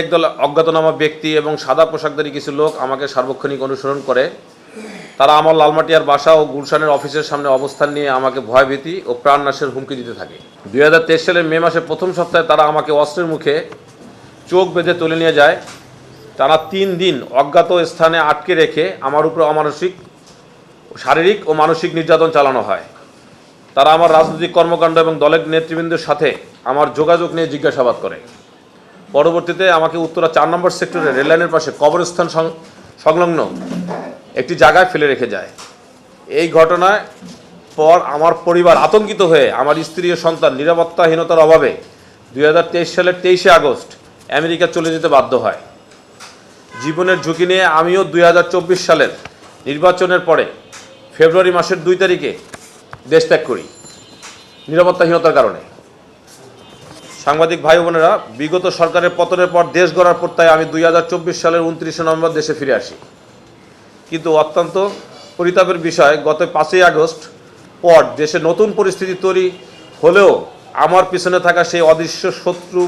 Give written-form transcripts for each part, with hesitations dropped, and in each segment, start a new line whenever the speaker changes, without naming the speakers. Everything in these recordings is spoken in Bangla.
একদল অজ্ঞাতনামা ব্যক্তি এবং সাদা পোশাকধারী কিছু লোক আমাকে সার্বক্ষণিক অনুসরণ করে। তারা আমার লালমাটিয়ার বাসা ও গুলশানের অফিসের সামনে অবস্থান নিয়ে আমাকে ভয়ভীতি ও প্রাণনাশের হুমকি দিতে থাকে। 2023 সালের মে মাসের প্রথম সপ্তাহে তারা আমাকে অস্ত্রের মুখে চোখ বেঁধে তুলে নিয়ে যায়। টানা 3 দিন অজ্ঞাত স্থানে আটকে রেখে আমার উপর শারীরিক ও মানসিক নির্যাতন চালানো হয়। তারা আমার রাজনৈতিক কর্মকাণ্ড এবং দলের নেতৃবৃন্দের সাথে আমার যোগাযোগ নিয়ে জিজ্ঞাসাবাদ করে। পরবর্তীতে আমাকে উত্তরা 4 নম্বর সেক্টরে রেললাইনের পাশে কবরস্থান সংলগ্ন একটি জায়গায় ফেলে রেখে যায়। এই ঘটনার পর আমার পরিবার আতঙ্কিত হয়ে আমার স্ত্রী ও সন্তান নিরাপত্তাহীনতার অভাবে 2023 সালের 23 আগস্ট আমেরিকা চলে যেতে বাধ্য হয়। জীবনের ঝুঁকি নিয়ে আমিও 2024 সালের নির্বাচনের পরে ফেব্রুয়ারি মাসের 2 তারিখে দেশ ত্যাগ করি নিরাপত্তাহীনতার কারণে। সাংবাদিক ভাই বোনেরা, বিগত সরকারের পতনের পর দেশ গড়ার প্রত্যয়ে আমি 2024 সালের 29 নভেম্বর দেশে ফিরে আসি। কিন্তু অত্যন্ত পরিতাপের বিষয়, গত 5 আগস্ট পর দেশে নতুন পরিস্থিতি তৈরি হলেও আমার পিছনে থাকা সেই অদৃশ্য শত্রু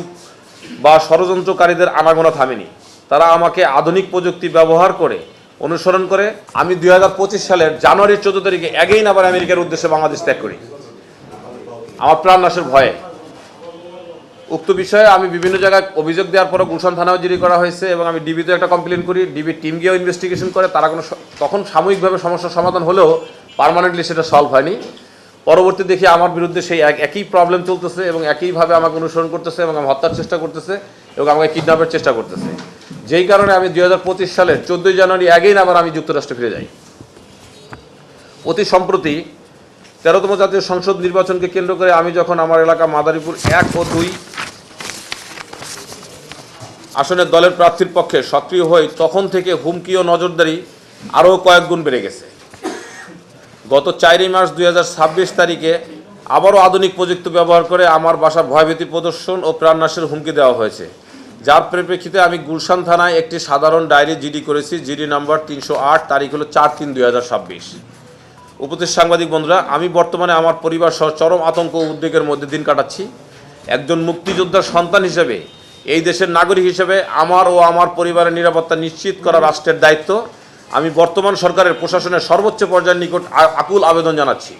বা ষড়যন্ত্রকারীদের আনাগোনা থামেনি। তারা আমাকে আধুনিক প্রযুক্তি ব্যবহার করে অনুসরণ করে আমি 2025 সালের জানুয়ারির 14 তারিখে এগেইন আবার আমেরিকার উদ্দেশ্যে বাংলাদেশ ত্যাগ করি আমার প্রাণনাশের ভয়ে। উক্ত বিষয়ে আমি বিভিন্ন জায়গায় অভিযোগ দেওয়ার পরও গুলশান থানাও জিডি করা হয়েছে এবং আমি ডিবিতে একটা কমপ্লেন করি। ডিবি টিম গিয়েও ইনভেস্টিগেশন করে। তারা তখন সাময়িকভাবে সমস্যার সমাধান হলেও পার্মানেন্টলি সেটা সলভ হয়নি। পরবর্তী দেখি আমার বিরুদ্ধে সেই একই প্রবলেম চলতেছে এবং একইভাবে আমাকে অনুসরণ করতেছে এবং আমি হত্যার চেষ্টা করতেছে এবং আমাকে কিডন্যাপের চেষ্টা করতেছে। যেই কারণে আমি 2025 সালের 14 জানুয়ারি আগেই আবার আমি যুক্তরাষ্ট্রে ফিরে যাই। অতি সম্প্রতি 13তম জাতীয় সংসদ নির্বাচনকে কেন্দ্র করে আমি যখন আমার এলাকা মাদারীপুর 1 ও 2 আসনের দলের প্রার্থীর পক্ষে সক্রিয় হই, তখন থেকে হুমকি ও নজরদারি আরও কয়েক গুণ বেড়ে গেছে। গত 4 মার্চ 2026 তারিখে আবারও আধুনিক প্রযুক্তি ব্যবহার করে আমার বাসা ভয়ভীতি প্রদর্শন ও প্রাণনাশের হুমকি দেওয়া হয়েছে, যার পরিপ্রেক্ষিতে আমি গুলশান থানায় একটি সাধারণ ডায়েরি জিডি করেছি। জিডি নাম্বার 308, তারিখ হলো 4/3/2026। উপস্থিত সাংবাদিক বন্ধুরা, আমি বর্তমানে আমার পরিবার সহ চরম আতঙ্ক ও উদ্বেগের মধ্যে দিন কাটাচ্ছি। একজন মুক্তিযোদ্ধার সন্তান হিসেবে, এই দেশের নাগরিক হিসেবে আমার ও আমার পরিবারের নিরাপত্তা নিশ্চিত করা রাষ্ট্রের দায়িত্ব। আমি বর্তমান সরকারের প্রশাসনের সর্বোচ্চ পর্যায়ের নিকট আকুল আবেদন জানাচ্ছি।